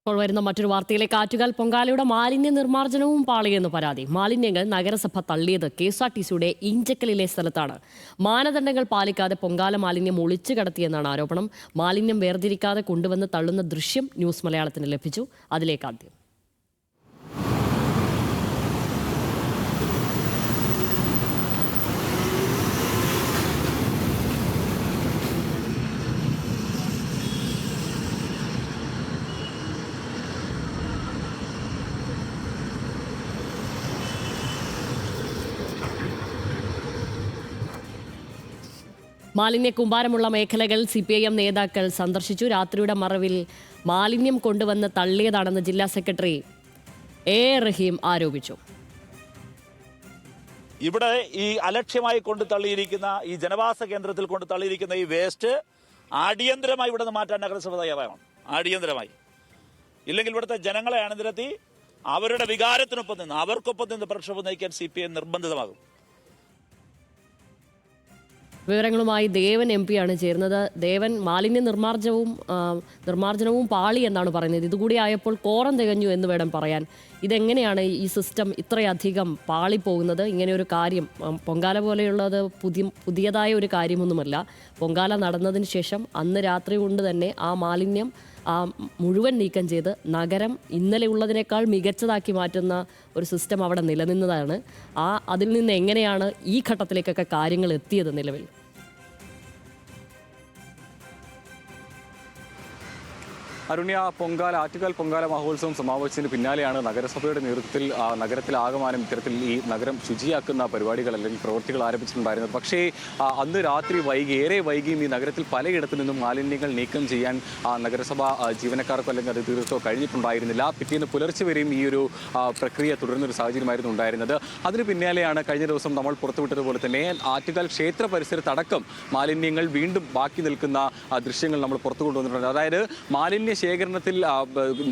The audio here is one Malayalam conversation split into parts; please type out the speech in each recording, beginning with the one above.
ഇപ്പോൾ വരുന്ന മറ്റൊരു വാർത്തയിലേക്ക് ആറ്റുകാൽ പൊങ്കാലയുടെ മാലിന്യ നിർമ്മാർജ്ജനവും പാളിയെന്ന് പരാതി. മാലിന്യങ്ങൾ നഗരസഭ തള്ളിയത് KSRTCയുടെ ഇഞ്ചക്കലിലെ സ്ഥലത്താണ്. മാനദണ്ഡങ്ങൾ പാലിക്കാതെ പൊങ്കാല മാലിന്യം ഒളിച്ചു കടത്തിയെന്നാണ് ആരോപണം. മാലിന്യം വേർതിരിക്കാതെ കൊണ്ടുവന്ന് തള്ളുന്ന ദൃശ്യം ന്യൂസ് മലയാളത്തിന് ലഭിച്ചു. അതിലേക്ക് ആദ്യം. മാലിന്യ കൂമ്പാരമുള്ള മേഖലകൾ CPIM നേതാക്കൾ സന്ദർശിച്ചു. രാത്രിയുടെ മറവിൽ മാലിന്യം കൊണ്ടുവന്ന് തള്ളിയതാണെന്ന് ജില്ലാ സെക്രട്ടറി റഹീം ആരോപിച്ചു. ഇവിടെ ഈ അലക്ഷ്യമായി കൊണ്ട് തള്ളിയിരിക്കുന്ന ഈ ജനവാസ കേന്ദ്രത്തിൽ കൊണ്ട് തള്ളിയിരിക്കുന്ന ഈ വേസ്റ്റ് അടിയന്തരമായി ഇവിടെ നിന്ന് മാറ്റാൻ നഗരസഭ തയ്യാറാവണം. അടിയന്തരമായി. ഇല്ലെങ്കിൽ ഇവിടുത്തെ ജനങ്ങളെ അണിനിരത്തി അവരുടെ വികാരത്തിനൊപ്പം നിന്ന് അവർക്കൊപ്പം നിന്ന് പ്രക്ഷോഭം നയിക്കാൻ CPIM നിർബന്ധിതമാകും. വിവരങ്ങളുമായി ദേവൻ MP ആണ് ചേരുന്നത്. ദേവൻ, മാലിന്യ നിർമ്മാർജ്ജനവും പാളി എന്നാണ് പറയുന്നത്. ഇതുകൂടി ആയപ്പോൾ കോറം തികഞ്ഞു എന്ന് വേണം പറയാൻ. ഇതെങ്ങനെയാണ് ഈ സിസ്റ്റം ഇത്രയധികം പാളിപ്പോകുന്നത്? ഇങ്ങനെ ഒരു കാര്യം, പൊങ്കാല പോലെയുള്ളത് പുതിയതായ ഒരു കാര്യമൊന്നുമല്ല. പൊങ്കാല നടന്നതിന് ശേഷം അന്ന് രാത്രി കൊണ്ട് തന്നെ ആ മാലിന്യം മുഴുവൻ നീക്കം ചെയ്ത് നഗരം ഇന്നലെ ഉള്ളതിനേക്കാൾ മികച്ചതാക്കി മാറ്റുന്ന ഒരു സിസ്റ്റം അവിടെ നിലനിന്നതാണ്. അതിൽ നിന്ന് എങ്ങനെയാണ് ഈ ഘട്ടത്തിലേക്കൊക്കെ കാര്യങ്ങൾ എത്തിയത് നിലവിൽ? അരുണ്യ, ആറ്റുകാൽ പൊങ്കാല മഹോത്സവം സമാപിച്ചതിന് പിന്നാലെയാണ് നഗരസഭയുടെ നേതൃത്വത്തിൽ നഗരത്തിലാകമാനം ഇത്തരത്തിൽ ഈ നഗരം ശുചിയാക്കുന്ന പരിപാടികൾ അല്ലെങ്കിൽ പ്രവൃത്തികൾ ആരംഭിച്ചിട്ടുണ്ടായിരുന്നത്. പക്ഷേ അന്ന് രാത്രി ഏറെ വൈകിയും ഈ നഗരത്തിൽ പലയിടത്തു നിന്നും മാലിന്യങ്ങൾ നീക്കം ചെയ്യാൻ നഗരസഭ ജീവനക്കാർക്കോ അല്ലെങ്കിൽ അധികൃതർക്കോ കഴിഞ്ഞിട്ടുണ്ടായിരുന്നില്ല. പിറ്റേന്ന് പുലർച്ചെ വരെയും ഈ ഒരു പ്രക്രിയ തുടരുന്നൊരു സാഹചര്യമായിരുന്നു ഉണ്ടായിരുന്നത്. അതിന് പിന്നാലെയാണ് കഴിഞ്ഞ ദിവസം നമ്മൾ പുറത്തുവിട്ടതുപോലെ തന്നെ ആറ്റുകാൽ ക്ഷേത്ര പരിസരത്തടക്കം മാലിന്യങ്ങൾ വീണ്ടും ബാക്കി നിൽക്കുന്ന ദൃശ്യങ്ങൾ നമ്മൾ പുറത്തു കൊണ്ടുവന്നിട്ടുണ്ട്. അതായത് മാലിന്യ ശേഖരണത്തിൽ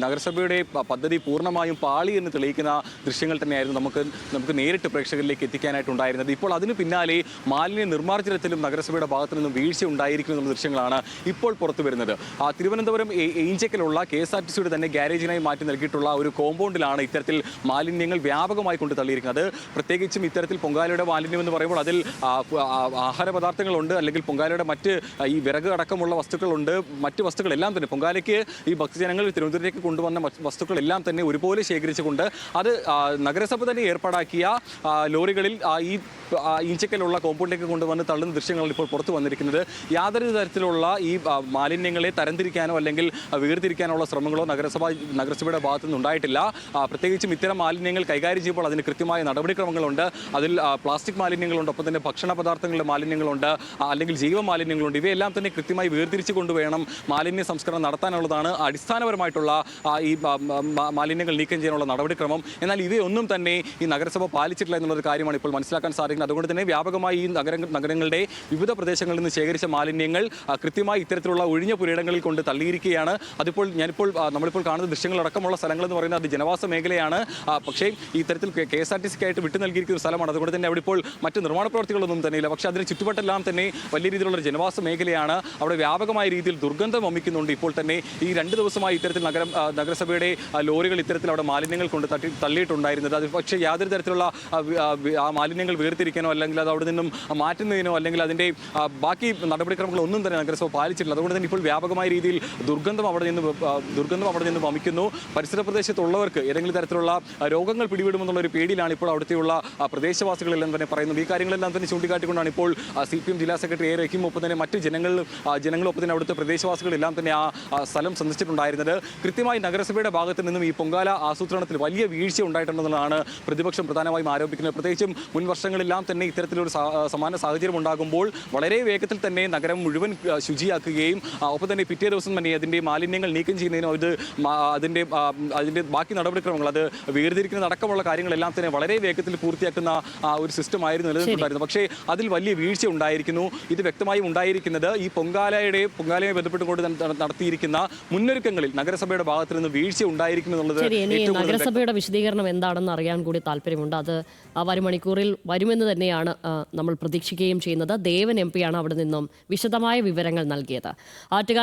നഗരസഭയുടെ പദ്ധതി പൂർണ്ണമായും പാളി എന്ന് തെളിയിക്കുന്ന ദൃശ്യങ്ങൾ തന്നെയായിരുന്നു നമുക്ക് നേരിട്ട് പ്രേക്ഷകരിലേക്ക് എത്തിക്കാനായിട്ടുണ്ടായിരുന്നത്. ഇപ്പോൾ അതിന് പിന്നാലെ മാലിന്യ നിർമ്മാർജ്ജനത്തിലും നഗരസഭയുടെ ഭാഗത്തു നിന്നും വീഴ്ച ഉണ്ടായിരിക്കുന്ന ദൃശ്യങ്ങളാണ് ഇപ്പോൾ പുറത്തു വരുന്നത്. തിരുവനന്തപുരം ഈഞ്ചക്കലുള്ള KSRTCയുടെ തന്നെ ഗ്യാരേജിനായി മാറ്റി നൽകിയിട്ടുള്ള ഒരു കോമ്പൗണ്ടിലാണ് ഇത്തരത്തിൽ മാലിന്യങ്ങൾ വ്യാപകമായി കൊണ്ട് തള്ളിയിരിക്കുന്നത്. പ്രത്യേകിച്ചും ഇത്തരത്തിൽ പൊങ്കാലയുടെ മാലിന്യം എന്ന് പറയുമ്പോൾ അതിൽ ആഹാര പദാർത്ഥങ്ങളുണ്ട്, അല്ലെങ്കിൽ പൊങ്കാലയുടെ മറ്റ് ഈ വിറക് അടക്കമുള്ള വസ്തുക്കളുണ്ട്. മറ്റ് വസ്തുക്കളെല്ലാം തന്നെ പൊങ്കാലയ്ക്ക് ഈ ഭക്തജനങ്ങൾ തിരുവനന്തപുരത്തേക്ക് കൊണ്ടുവന്ന വസ്തുക്കളെല്ലാം തന്നെ ഒരുപോലെ ശേഖരിച്ചുകൊണ്ട് അത് നഗരസഭ തന്നെ ഏർപ്പാടാക്കിയ ലോറികളിൽ ഈ ഈഞ്ചക്കലുള്ള കോമ്പൗണ്ടിലേക്ക് കൊണ്ടുവന്ന് തള്ളുന്ന ദൃശ്യങ്ങളാണ് ഇപ്പോൾ പുറത്തു വന്നിരിക്കുന്നത്. യാതൊരു തരത്തിലുള്ള ഈ മാലിന്യങ്ങളെ തരംതിരിക്കാനോ അല്ലെങ്കിൽ വേർതിരിക്കാനുള്ള ശ്രമങ്ങളോ നഗരസഭയുടെ ഭാഗത്തുനിന്ന് ഉണ്ടായിട്ടില്ല. പ്രത്യേകിച്ചും ഇത്തരം മാലിന്യങ്ങൾ കൈകാര്യം ചെയ്യുമ്പോൾ അതിന് കൃത്യമായ നടപടിക്രമങ്ങളുണ്ട്. അതിൽ പ്ലാസ്റ്റിക് മാലിന്യങ്ങളുണ്ട്, ഒപ്പം തന്നെ ഭക്ഷണ പദാർത്ഥങ്ങളുടെ മാലിന്യങ്ങളുണ്ട്, അല്ലെങ്കിൽ ജൈവ മാലിന്യങ്ങളുണ്ട്. ഇവയെല്ലാം തന്നെ കൃത്യമായി വേർതിരിച്ചു കൊണ്ടുവേണം മാലിന്യ സംസ്കരണം നടത്താനുള്ളതാണ് അടിസ്ഥാനപരമായ ഈ മാലിന്യങ്ങൾ നീക്കം ചെയ്യാനുള്ള നടപടിക്രമം. എന്നാൽ ഇവയൊന്നും തന്നെ ഈ നഗരസഭ പാലിച്ചിട്ടില്ല എന്നുള്ളൊരു കാര്യമാണ് ഇപ്പോൾ മനസ്സിലാക്കാൻ സാധിക്കുന്നത്. അതുകൊണ്ട് തന്നെ വ്യാപകമായി ഈ നഗരങ്ങളുടെ വിവിധ പ്രദേശങ്ങളിൽ നിന്ന് ശേഖരിച്ച മാലിന്യങ്ങൾ കൃത്യമായി ഇത്തരത്തിലുള്ള ഒഴിഞ്ഞ പുരയിടങ്ങളിൽ കൊണ്ട് തള്ളിയിരിക്കുകയാണ്. നമ്മളിപ്പോൾ കാണുന്ന ദൃശ്യങ്ങളടക്കമുള്ള സ്ഥലങ്ങളെന്ന് പറയുന്നത് അത് ജനവാസ മേഖലയാണ്. പക്ഷേ ഇത്തരത്തിൽ KSRTCക്കായിട്ട് വിട്ടു നൽകിയിരിക്കുന്ന സ്ഥലമാണ്. അതുകൊണ്ട് തന്നെ അവിടെ ഇപ്പോൾ മറ്റ് നിർമ്മാണ പ്രവർത്തികളൊന്നും തന്നെയില്ല. പക്ഷേ അതിന് ചുറ്റുവട്ടെല്ലാം തന്നെ വലിയ രീതിയിലുള്ള ജനവാസ മേഖലയാണ്. അവിടെ വ്യാപകമായ രീതിയിൽ ദുർഗന്ധം വമിക്കുന്നുണ്ട്. ഇപ്പോൾ തന്നെ ഈ 2 ദിവസമായി ഇത്തരത്തിൽ നഗരസഭയുടെ ലോറികൾ ഇത്തരത്തിൽ അവിടെ മാലിന്യങ്ങൾ കൊണ്ട് തള്ളിയിട്ടുണ്ടായിരുന്നത്. അത് പക്ഷേ യാതൊരു തരത്തിലുള്ള ആ മാലിന്യങ്ങൾ വേർതിരിക്കാനോ അല്ലെങ്കിൽ അത് അവിടെ നിന്നും മാറ്റുന്നതിനോ അല്ലെങ്കിൽ അതിൻ്റെ ബാക്കി നടപടിക്രമങ്ങളൊന്നും തന്നെ നഗരസഭ പാലിച്ചിട്ടില്ല. അതുകൊണ്ട് തന്നെ ഇപ്പോൾ വ്യാപകമായ രീതിയിൽ ദുർഗന്ധം അവിടെ നിന്ന് വമിക്കുന്നു. പരിസര പ്രദേശത്തുള്ളവർക്ക് ഏതെങ്കിലും തരത്തിലുള്ള രോഗങ്ങൾ പിടിവിടുമെന്നുള്ള ഒരു പേടിയിലാണ് ഇപ്പോൾ അവിടുത്തെയുള്ള പ്രദേശവാസികളെല്ലാം തന്നെ പറയുന്നത്. ഈ കാര്യങ്ങളെല്ലാം തന്നെ ചൂണ്ടിക്കാട്ടിക്കൊണ്ടാണ് ഇപ്പോൾ CPM ജില്ലാ സെക്രട്ടറി റഹീം ഒപ്പം തന്നെ മറ്റ് ജനങ്ങളൊപ്പം തന്നെ അവിടുത്തെ പ്രദേശവാസികളെല്ലാം തന്നെ ആ സ്ഥലം സന്ദർശിച്ചിട്ടുണ്ടായിരുന്നത്. കൃത്യമായി നഗരസഭയുടെ ഭാഗത്തു നിന്നും ഈ പൊങ്കാല ആസൂത്രണത്തിൽ വലിയ വീഴ്ച ഉണ്ടായിട്ടുണ്ടെന്നുള്ളതാണ് പ്രതിപക്ഷം പ്രധാനമായും ആരോപിക്കുന്നത്. പ്രത്യേകിച്ചും മുൻ വർഷങ്ങളെല്ലാം തന്നെ ഇത്തരത്തിലൊരു സമാന സാഹചര്യം ഉണ്ടാകുമ്പോൾ വളരെ വേഗത്തിൽ തന്നെ നഗരം മുഴുവൻ ശുചിയാക്കുകയും ഒപ്പം തന്നെ പിറ്റേ ദിവസം തന്നെ അതിൻ്റെ മാലിന്യങ്ങൾ നീക്കം ചെയ്യുന്നതിനോ അതിൻ്റെ ബാക്കി നടപടിക്രമങ്ങൾ അത് വേർതിരിക്കുന്ന അടക്കമുള്ള കാര്യങ്ങളെല്ലാം തന്നെ വളരെ വേഗത്തിൽ പൂർത്തിയാക്കുന്ന ഒരു സിസ്റ്റം ആയിരുന്നു നിലനിൽക്കുന്നുണ്ടായിരുന്നു. പക്ഷേ അതിൽ വലിയ വീഴ്ച ഉണ്ടായിരിക്കുന്നു. ഇത് വ്യക്തമായും ഉണ്ടായിരിക്കുന്നത് ഈ പൊങ്കാലയുമായി ബന്ധപ്പെട്ടുകൊണ്ട് നടത്തിയിരിക്കുന്ന മുന്നൊരുക്കങ്ങളിൽ നഗരസഭയുടെ ഭാഗത്തു നിന്ന് വീഴ്ച ഉണ്ടായിരിക്കുമെന്നുള്ളത്. നഗരസഭയുടെ വിശദീകരണം എന്താണെന്ന് അറിയാൻ കൂടി താല്പര്യമുണ്ട്. അത് വരും മണിക്കൂറിൽ വരുമെന്ന് തന്നെയാണ് നമ്മൾ പ്രതീക്ഷിക്കുകയും ചെയ്യുന്നത്. ദേവൻ MP ആണ് അവിടെ നിന്നും വിശദമായ വിവരങ്ങൾ നൽകിയത്. ആറ്റുകാൽ